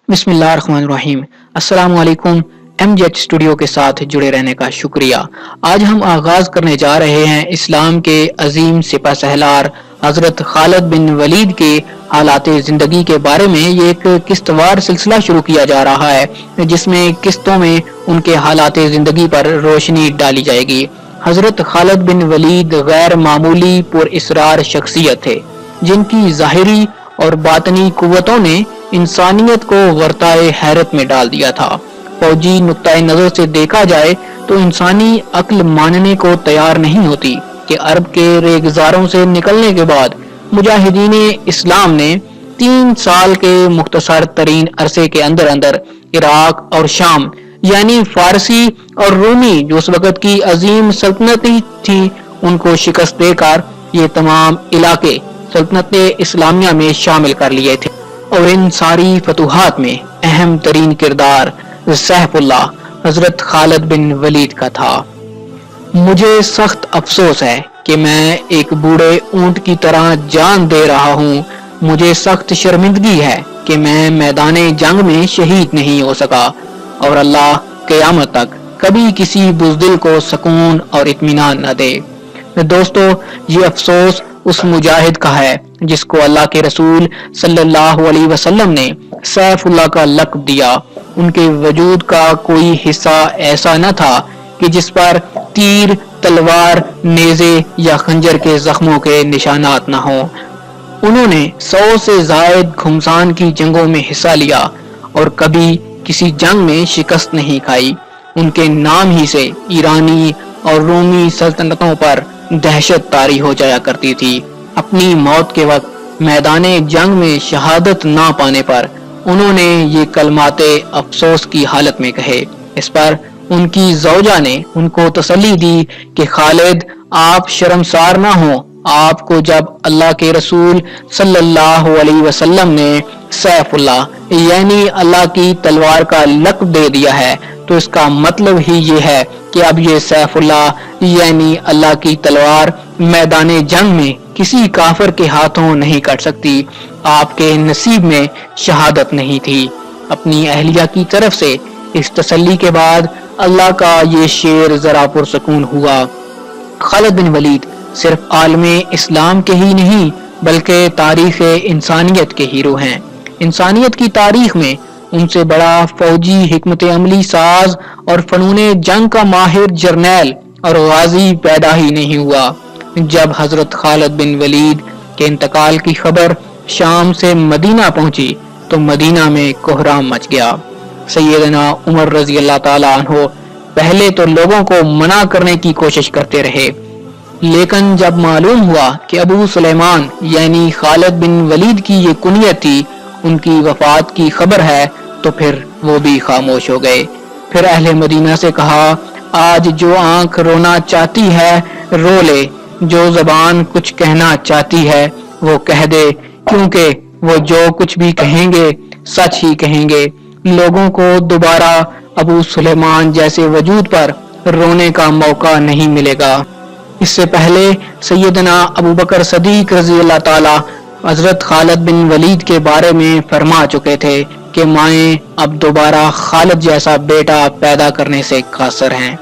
بسم اللہ الرحمن الرحیم۔ السلام علیکم۔ ایم جی ایچ اسٹوڈیو کے ساتھ جڑے رہنے کا شکریہ۔ آج ہم آغاز کرنے جا رہے ہیں اسلام کے عظیم سپہ سالار حضرت خالد بن ولید کے حالات زندگی کے بارے میں۔ یہ ایک قسط وار سلسلہ شروع کیا جا رہا ہے جس میں قسطوں میں ان کے حالات زندگی پر روشنی ڈالی جائے گی۔ حضرت خالد بن ولید غیر معمولی پر اسرار شخصیت تھے جن کی ظاہری اور باطنی قوتوں نے انسانیت کو غرتۂ حیرت میں ڈال دیا تھا۔ فوجی نقطۂ نظر سے دیکھا جائے تو انسانی عقل ماننے کو تیار نہیں ہوتی کہ عرب کے ریگزاروں سے نکلنے کے بعد مجاہدین اسلام نے 3 سال کے مختصر ترین عرصے کے اندر عراق اور شام یعنی فارسی اور رومی جو اس وقت کی عظیم سلطنتیں تھی ان کو شکست دے کر یہ تمام علاقے سلطنت اسلامیہ میں شامل کر لیے تھے، اور ان ساری فتوحات میں اہم ترین کردار سیف اللہ حضرت خالد بن ولید کا تھا۔ مجھے سخت افسوس ہے کہ میں ایک بوڑھے اونٹ کی طرح جان دے رہا ہوں۔ مجھے سخت شرمندگی ہے کہ میں میدان جنگ میں شہید نہیں ہو سکا، اور اللہ قیامت تک کبھی کسی بزدل کو سکون اور اطمینان نہ دے۔ دوستو، یہ افسوس اس مجاہد کا ہے جس کو اللہ کے رسول صلی اللہ علیہ وسلم نے سیف اللہ کا لقب دیا۔ ان کے وجود کا کوئی حصہ ایسا نہ تھا کہ جس پر تیر، تلوار، نیزے یا خنجر کے زخموں کے نشانات نہ ہوں۔ انہوں نے 100 سے زائد گھمسان کی جنگوں میں حصہ لیا اور کبھی کسی جنگ میں شکست نہیں کھائی۔ ان کے نام ہی سے ایرانی اور رومی سلطنتوں پر دہشت طاری ہو جایا کرتی تھی۔ اپنی موت کے وقت میدان جنگ میں شہادت نہ پانے پر انہوں نے یہ کلمات افسوس کی حالت میں کہے۔ اس پر ان کی زوجہ نے ان کو تسلی دی کہ خالد، آپ شرمسار نہ ہوں۔ آپ کو جب اللہ کے رسول صلی اللہ علیہ وسلم نے سیف اللہ یعنی اللہ کی تلوار کا لقب دے دیا ہے تو اس کا مطلب ہی یہ ہے کہ اب یہ سیف اللہ یعنی اللہ کی تلوار میدان جنگ میں کسی کافر کے ہاتھوں نہیں کٹ سکتی۔ آپ کے نصیب میں شہادت نہیں تھی۔ اپنی اہلیہ کی طرف سے اس تسلی کے بعد اللہ کا یہ شعر ذرا پرسکون ہوا۔ خالد بن ولید صرف عالم اسلام کے ہی نہیں بلکہ تاریخ انسانیت کے ہیرو ہیں۔ انسانیت کی تاریخ میں ان سے بڑا فوجی حکمت عملی ساز اور فنون جنگ کا ماہر جرنیل اور غازی پیدا ہی نہیں ہوا۔ جب حضرت خالد بن ولید کے انتقال کی خبر شام سے مدینہ پہنچی تو مدینہ میں کوہرام مچ گیا۔ سیدنا عمر رضی اللہ تعالی عنہ پہلے تو لوگوں کو منع کرنے کی کوشش کرتے رہے، لیکن جب معلوم ہوا کہ ابو سلیمان یعنی خالد بن ولید کی یہ کنیت تھی، ان کی وفات کی خبر ہے، تو پھر وہ بھی خاموش ہو گئے۔ پھر اہل مدینہ سے کہا، آج جو آنکھ رونا چاہتی ہے رو لے، جو زبان کچھ کہنا چاہتی ہے وہ کہہ دے، کیونکہ وہ جو کچھ بھی کہیں گے سچ ہی کہیں گے۔ لوگوں کو دوبارہ ابو سلیمان جیسے وجود پر رونے کا موقع نہیں ملے گا۔ اس سے پہلے سیدنا ابو بکر صدیق رضی اللہ تعالی حضرت خالد بن ولید کے بارے میں فرما چکے تھے کہ مائیں اب دوبارہ خالد جیسا بیٹا پیدا کرنے سے قاصر ہیں۔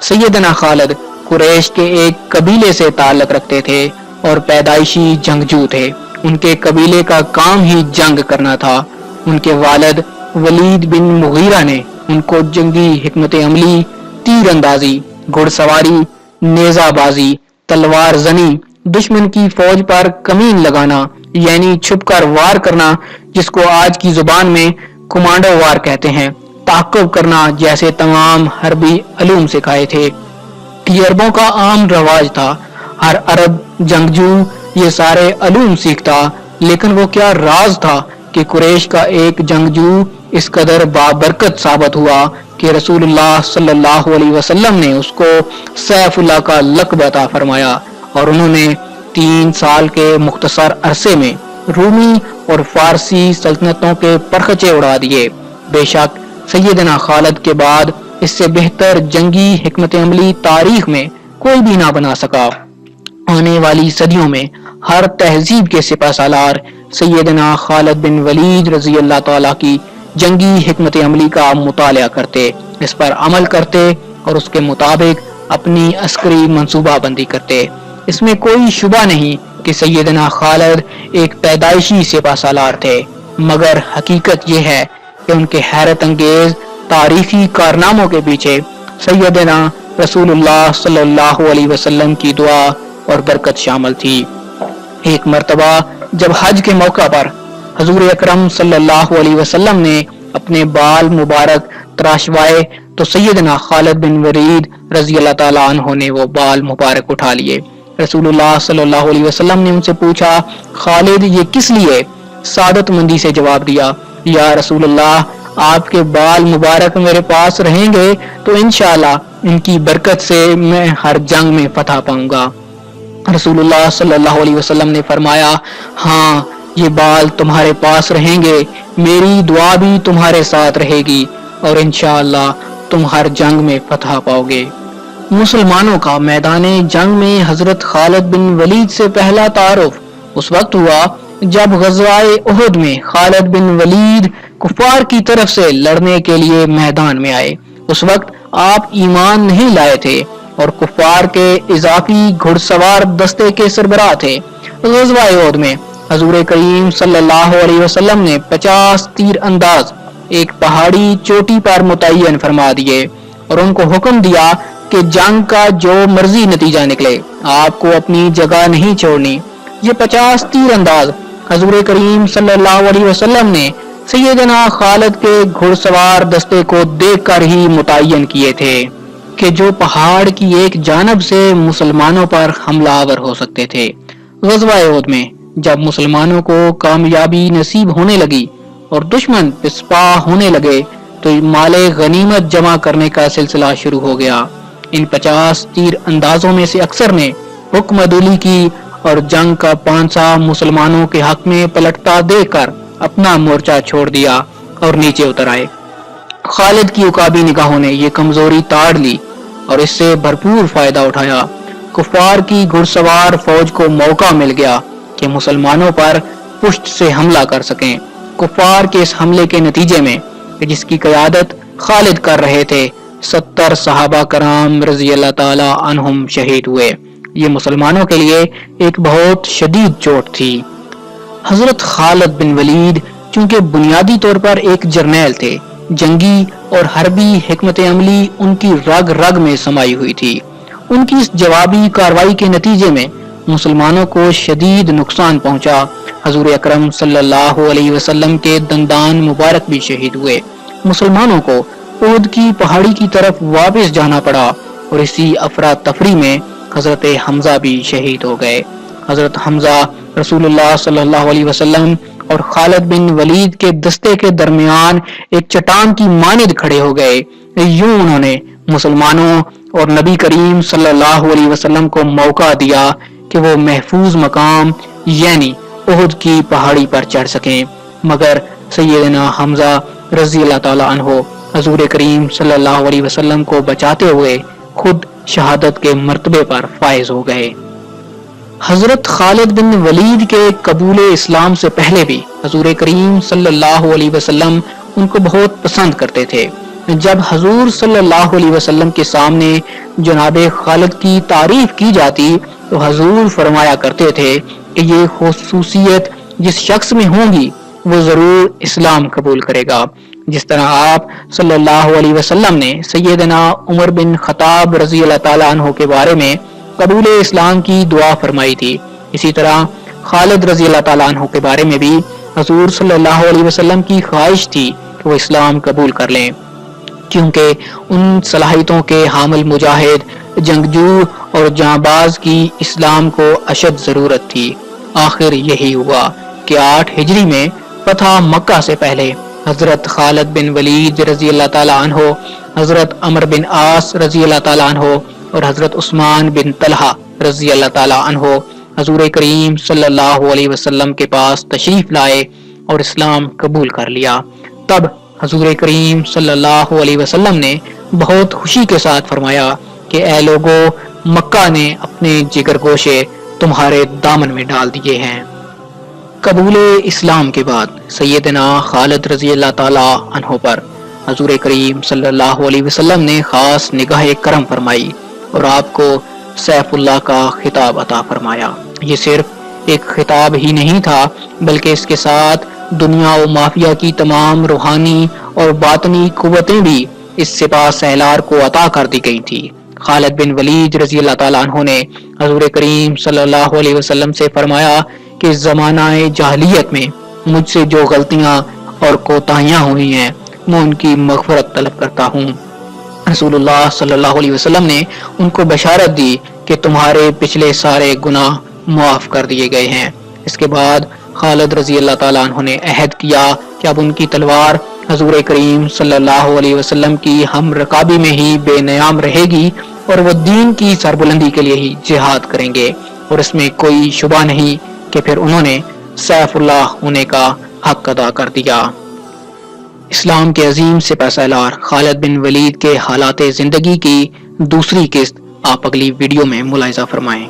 سیدنا خالد قریش کے ایک قبیلے سے تعلق رکھتے تھے اور پیدائشی جنگجو تھے۔ ان کے قبیلے کا کام ہی جنگ کرنا تھا۔ ان کے والد ولید بن مغیرہ نے ان کو جنگی حکمت عملی، تیر اندازی، گھڑ سواری، نیزہ بازی، تلوار زنی، دشمن کی فوج پر کمین لگانا یعنی چھپ کر وار کرنا جس کو آج کی زبان میں کمانڈو وار کہتے ہیں، تعقب کرنا جیسے تمام حربی علوم سکھائے تھے۔ یہ عربوں کا عام رواج تھا۔ ہر عرب جنگجو یہ سارے علوم سیکھتا، لیکن وہ کیا راز تھا کہ قریش کا ایک جنگجو اس قدر بابرکت ثابت ہوا کہ رسول اللہ صلی اللہ علیہ وسلم نے اس کو سیف اللہ کا لقب عطا فرمایا، اور انہوں نے 3 سال کے مختصر عرصے میں رومی اور فارسی سلطنتوں کے پرخچے اڑا دیے۔ بے شک سیدنا خالد کے بعد اس سے بہتر جنگی حکمت عملی تاریخ میں کوئی بھی نہ بنا سکا۔ آنے والی صدیوں میں ہر تہذیب کے سپہ سالار سیدنا خالد بن ولید رضی اللہ تعالیٰ کی جنگی حکمت عملی کا مطالعہ کرتے، اس پر عمل کرتے اور اس کے مطابق اپنی عسکری منصوبہ بندی کرتے۔ اس میں کوئی شبہ نہیں کہ سیدنا خالد ایک پیدائشی سپہ سالار تھے، مگر حقیقت یہ ہے کہ ان کے حیرت انگیز تاریخی کارناموں کے پیچھے سیدنا رسول اللہ صلی اللہ علیہ وسلم کی دعا اور برکت شامل تھی۔ ایک مرتبہ جب حج کے موقع پر حضور اکرم صلی اللہ علیہ وسلم نے اپنے بال مبارک تراشوائے تو سیدنا خالد بن ولید رضی اللہ تعالیٰ عنہ نے وہ بال مبارک اٹھا لیے۔ رسول اللہ صلی اللہ علیہ وسلم نے ان سے پوچھا، خالد یہ کس لیے؟ سعادت مندی سے جواب دیا، یا رسول اللہ آپ کے بال مبارک میرے پاس رہیں گے تو انشاءاللہ ان کی برکت سے میں ہر جنگ میں فتح پاؤں گا۔ رسول اللہ صلی اللہ علیہ وسلم نے فرمایا، ہاں یہ بال تمہارے پاس رہیں گے، میری دعا بھی تمہارے ساتھ رہے گی اور انشاءاللہ تم ہر جنگ میں فتح پاؤ گے۔ مسلمانوں کا میدان جنگ میں حضرت خالد بن ولید سے پہلا تعارف اس وقت ہوا جب غزوہ احد میں خالد بن ولید کفار کی طرف سے لڑنے کے لیے میدان میں آئے۔ اس وقت آپ ایمان نہیں لائے تھے اور کفار کے اضافی گھڑ سوار دستے کے سربراہ تھے۔ غزوہ احد میں حضور کریم صلی اللہ علیہ وسلم نے 50 تیر انداز ایک پہاڑی چوٹی پر متعین فرما دیے اور ان کو حکم دیا کہ جنگ کا جو مرضی نتیجہ نکلے آپ کو اپنی جگہ نہیں چھوڑنی۔ یہ 50 تیر انداز حضور کریم صلی اللہ علیہ وسلم نے سیدنا خالد کے گھڑ سوار دستے کو دیکھ کر ہی متعین کیے تھے کہ جو پہاڑ کی ایک جانب سے مسلمانوں پر حملہ آور ہو سکتے تھے۔ غزوہ احد میں جب مسلمانوں کو کامیابی نصیب ہونے لگی اور دشمن پسپا ہونے لگے تو مال غنیمت جمع کرنے کا سلسلہ شروع ہو گیا۔ ان 50 تیر اندازوں میں سے اکثر نے حکم عدولی کی اور جنگ کا پانسا مسلمانوں کے حق میں پلٹتا دیکھ کر اپنا مورچہ چھوڑ دیا اور نیچے اتر آئے۔ خالد کی عقابی نگاہوں نے یہ کمزوری تاڑ لی اور اس سے بھرپور فائدہ اٹھایا۔ کفار کی گھڑ سوار فوج کو موقع مل گیا کہ مسلمانوں پر پشت سے حملہ کر سکیں۔ کفار کے اس حملے کے نتیجے میں جس کی قیادت خالد کر رہے تھے 70 صحابہ کرام رضی اللہ تعالی عنہم شہید ہوئے۔ یہ مسلمانوں کے لیے ایک بہت شدید چوٹ تھی۔ حضرت خالد بن ولید چونکہ بنیادی طور پر ایک جرنیل تھے، جنگی اور حربی حکمت عملی ان کی رگ رگ میں سمائی ہوئی تھی۔ ان کی اس جوابی کارروائی کے نتیجے میں مسلمانوں کو شدید نقصان پہنچا۔ حضور اکرم صلی اللہ علیہ وسلم کے دندان مبارک بھی شہید ہوئے۔ مسلمانوں کو احد کی پہاڑی کی طرف واپس جانا پڑا اور اسی افراتفری میں حضرت حمزہ بھی شہید ہو گئے۔ حضرت حمزہ رسول اللہ صلی اللہ علیہ وسلم اور خالد بن ولید کے دستے کے درمیان ایک چٹان کی مانند کھڑے ہو گئے۔ یوں انہوں نے مسلمانوں اور نبی کریم صلی اللہ علیہ وسلم کو موقع دیا کہ وہ محفوظ مقام یعنی احد کی پہاڑی پر چڑھ سکیں، مگر سیدنا حمزہ رضی اللہ تعالی عنہ حضور کریم صلی اللہ علیہ وسلم کو بچاتے ہوئے خود شہادت کے مرتبے پر فائز ہو گئے۔ حضرت خالد بن ولید کے قبول اسلام سے پہلے بھی حضور کریم صلی اللہ علیہ وسلم ان کو بہت پسند کرتے تھے۔ جب حضور صلی اللہ علیہ وسلم کے سامنے جناب خالد کی تعریف کی جاتی تو حضور فرمایا کرتے تھے کہ یہ خصوصیت جس شخص میں ہوگی وہ ضرور اسلام قبول کرے گا۔ جس طرح آپ صلی اللہ علیہ وسلم نے سیدنا عمر بن خطاب رضی اللہ تعالیٰ عنہ کے بارے میں قبول اسلام کی دعا فرمائی تھی، اسی طرح خالد رضی اللہ تعالیٰ عنہ کے بارے میں بھی حضور صلی اللہ علیہ وسلم کی خواہش تھی کہ وہ اسلام قبول کر لیں، کیونکہ ان صلاحیتوں کے حامل مجاہد، جنگجو اور جانباز کی اسلام کو اشد ضرورت تھی۔ آخر یہی ہوا کہ 8 ہجری میں فتح مکہ سے پہلے حضرت خالد بن ولید رضی اللہ تعالیٰ عنہ، حضرت عمر بن عاص رضی اللہ تعالیٰ عنہ اور حضرت عثمان بن طلحہ رضی اللہ تعالیٰ عنہ حضور کریم صلی اللہ علیہ وسلم کے پاس تشریف لائے اور اسلام قبول کر لیا۔ تب حضور کریم صلی اللہ علیہ وسلم نے بہت خوشی کے ساتھ فرمایا کہ اے لوگو، مکہ نے اپنے جگر گوشے تمہارے دامن میں ڈال دیے ہیں۔ قبول اسلام کے بعد سیدنا خالد رضی اللہ تعالی عنہ پر حضور کریم صلی اللہ علیہ وسلم نے خاص نگاہ کرم فرمائی اور آپ کو سیف اللہ کا خطاب عطا فرمایا۔ یہ صرف ایک خطاب ہی نہیں تھا بلکہ اس کے ساتھ دنیا و مافیا کی تمام روحانی اور باطنی قوتیں بھی اس سپاہ سالار کو عطا کر دی گئی تھی۔ خالد بن ولید رضی اللہ تعالیٰ عنہ نے حضور کریم صلی اللہ علیہ وسلم سے فرمایا کہ زمانہ جاہلیت میں مجھ سے جو غلطیاں اور کوتاہیاں ہوئی ہیں میں ان کی مغفرت طلب کرتا ہوں۔ رسول اللہ صلی اللہ علیہ وسلم نے ان کو بشارت دی کہ تمہارے پچھلے سارے گناہ معاف کر دیے گئے ہیں۔ اس کے بعد خالد رضی اللہ تعالیٰ عنہ نے عہد کیا کہ اب ان کی تلوار حضور کریم صلی اللہ علیہ وسلم کی ہم رکابی میں ہی بے نیام رہے گی اور وہ دین کی سربلندی کے لیے ہی جہاد کریں گے، اور اس میں کوئی شبہ نہیں کہ پھر انہوں نے سیف اللہ ہونے کا حق ادا کر دیا۔ اسلام کے عظیم سپہ سالار خالد بن ولید کے حالات زندگی کی دوسری قسط آپ اگلی ویڈیو میں ملاحظہ فرمائیں۔